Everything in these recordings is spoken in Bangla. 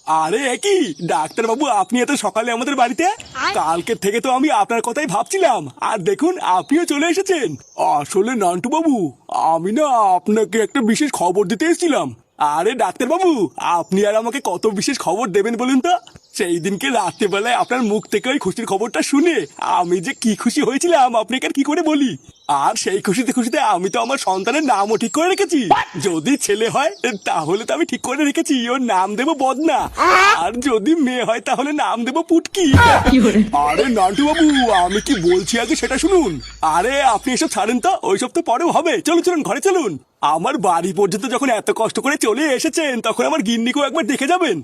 আরে কি ডাক্তার বাবু, আপনি এত সকালে আমাদের বাড়িতে? কালকে থেকে তো আমি আপনার কথাই ভাবছিলাম, আর দেখুন আপনিও চলে এসেছেন। আসলে নান্টু বাবু, আমি না আপনাকে একটা বিশেষ খবর দিতে এসেছিলাম। আরে ডাক্তার বাবু, আপনি আর আমাকে কত বিশেষ খবর দেবেন বলুন তো? সেই দিনকে রাত্রেবেলায় আপনার মুখ থেকে ওই খুশির খবরটা শুনে আমি যে কি খুশি হয়েছিলাম আপনাকে আর কি করে বলি। আর সেই খুশিতে খুশিতে আমি তো আমার সন্তানের নামও ঠিক করে রেখেছি। যদি ছেলে হয় তাহলে তো আমি ঠিক করে রেখেছি ওর নাম দেবো বদনা, আর যদি মেয়ে হয় তাহলে নাম দেবো পুটকি। আরে নান্টু বাবু, আমি কি বলছি আগে সেটা শুনুন। আরে আপনি এসব ছাড়েন তো, ওইসব তো পরেও হবে। চলুন চলুন ঘরে চলুন। আমার বাড়ি পর্যন্ত যখন এত কষ্ট করে চলে এসেছেন তখন আমার গিন্নিকেও একবার দেখে যাবেন।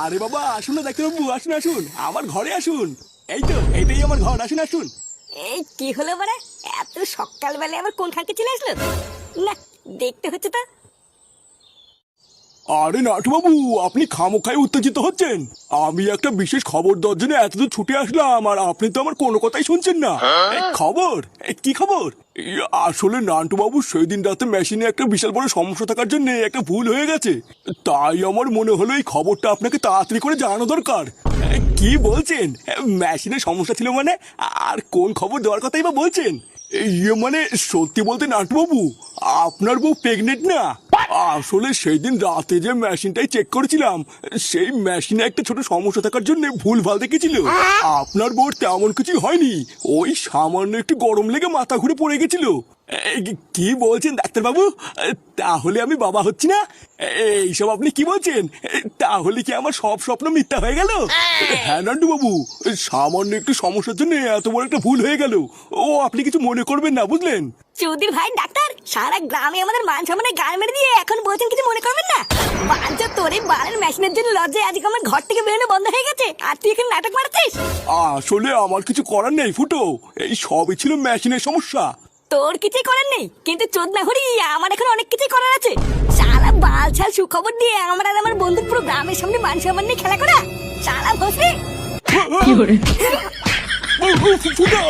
আরে বাবা আসুন না ডাক্তার বাবু, আসুন আসুন আমার ঘরে আসুন। এই তো এইটাই আমার ঘর, আসুন আসুন। এই কি হলো বাড়া, এত সকালবেলা আবার কোন খানকে চলে আসলো? না, দেখতে হচ্ছে তো। আরে নাটু বাবু, আপনি খামোখাই উত্তেজিত হচ্ছেন। আমি একটা বিশেষ খবর দেওয়ার জন্য এতদূর ছুটে আসলাম, আর আপনি তো আমার কোনো কথাই শুনছেন না। খবর? কি খবর? আসলে নান্টু বাবু, সেই দিন রাতে মেশিনে একটা বিশাল বড় সমস্যা থাকার জন্য একটা ভুল হয়ে গেছে। তাই আমার মনে হলো এই খবরটা আপনাকে তাড়াতাড়ি করে জানানো দরকার। কি বলছেন? মেশিনে সমস্যা ছিল মানে? আর কোন খবর দেওয়ার কথাই বা বলছেন? মানে সত্যি বলতে নান্টু বাবু, আপনার বউ প্রেগনেন্ট না? আসলে সেই দিন রাতে যে মেশিনটাই চেক করেছিলাম, সেই মেশিনে একটা ছোট সমস্যা থাকার জন্য ভুল ভাল দেখেছিল। আপনার বউর তেমন কিছু হয়নি, ওই সামান্য একটু গরম লেগে মাথা ঘুরে পড়ে গেছিল। কি বলছেন ডাক্তার বাবু? তাহলে আমি বাবা হচ্ছি না? এইসব আপনি কি বলছেন? তাহলে কি আমার সব স্বপ্ন মিথ্যা হয়ে গেল? হ্যাঁ নান্টু বাবু, সামান্য একটু সমস্যার জন্য এত বড় একটা ভুল হয়ে গেল। ও আপনি কিছু মনে করবেন না, বুঝলেন? চৌধুরী ভাই ডাক্তার, সারা গ্রামে আমাদের মান সম্মানে গান মেরে দিয়ে এখন বলছেন কিছু মনে করবেন না? বাঞ্চা তোর এই বালের মেশিনের জন্য লজ্জায় আজকে আমার ঘর থেকে বেরোনো বন্ধ হয়ে গেছে, আর তুই এখানে নাটক মারছিস। আসলে আমার কিছু করার নেই ফুটো, এই সবই ছিল মেশিনের সমস্যা। তোর কিছুই করার নেই, কিন্তু চোদনা হরি আমার এখন অনেক কিছুই করার আছে। সারা বালছাল সুখবর দিয়ে আমার আর আমার বন্ধুর পুরো গ্রামের সামনে মান সম্মান নিয়ে খেলা করা, সারা ভসরে। ফুটো